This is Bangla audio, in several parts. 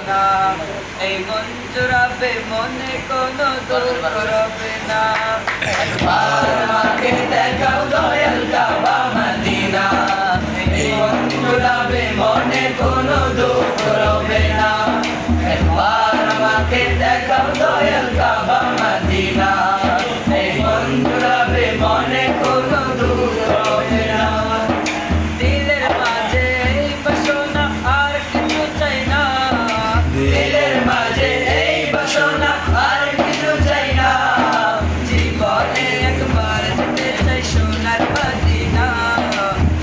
না এই মন জুড়াবে মনে কোনো দুঃখ রবে না একবার আমাকে দেখাও দয়াল কাবা মদিনা এই মন জুড়াবে মনে কোনো দুঃখ রবে না একবার আমাকে দেখাও দয়াল কাবা মদিনা এই মন জুড়াবে মনে কোনো দুঃখ রবে না দিলের মাঝে এই বাসনা আর কিছু চাই না দিলের মাঝে এই বাসনা আর কিছু চাই না জীবনে একবার যেতে চাই সোনার Medina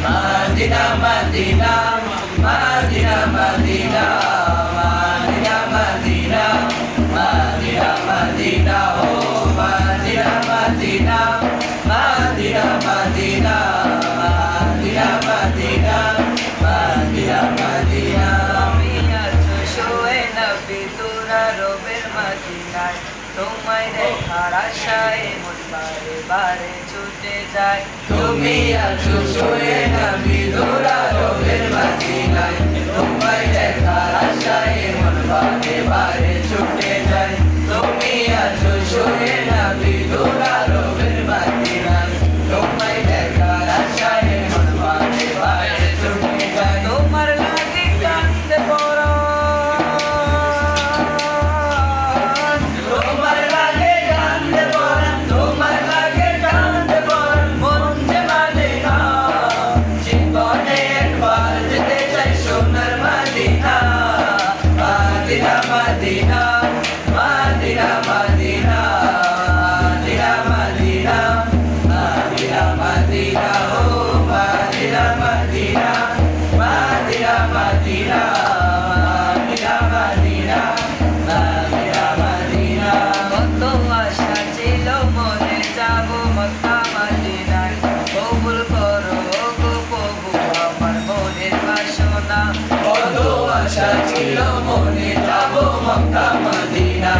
Medina Medina Medina Medina Medina Medina Medina Medina ও Medina Medina Medina Medina Medina Medina Medina Medina আমি আছো শোয়ে নবী তোরা রবের মদিনায় তোমায় দেখার আশায় মন বারে বারে ছুটে যায় তুমি আছো শোয়ে নবী তোরা রবের মদিনায় তোমায় দেখার আশায় মন বারে বারে ছুটে যায় তুমি আছো শোয়ে নবী তোরা রবের মদিনায় তোমায় দেখার আশায় মন বারে বারে ছুটে যায় তোমার লাগে কান্দে পরাণ তোমার লাগে কান্দে পরাণ তোমার লাগে কান্দে পরাণ মন যে মানে না জীবনে একবার যেতে চাই সোনার Medina Medina Medina Medina Medina Medina Medina Medina Medina ও Medina Medina Medina Medina Medina Medina Medina Medina কত আশা ছিল মনে যাব মক্কা মদিনায় কবুল করো গো প্রভু আমার মনের বাসনা কত আশা ছিল মনে যাব মক্কা মদিনা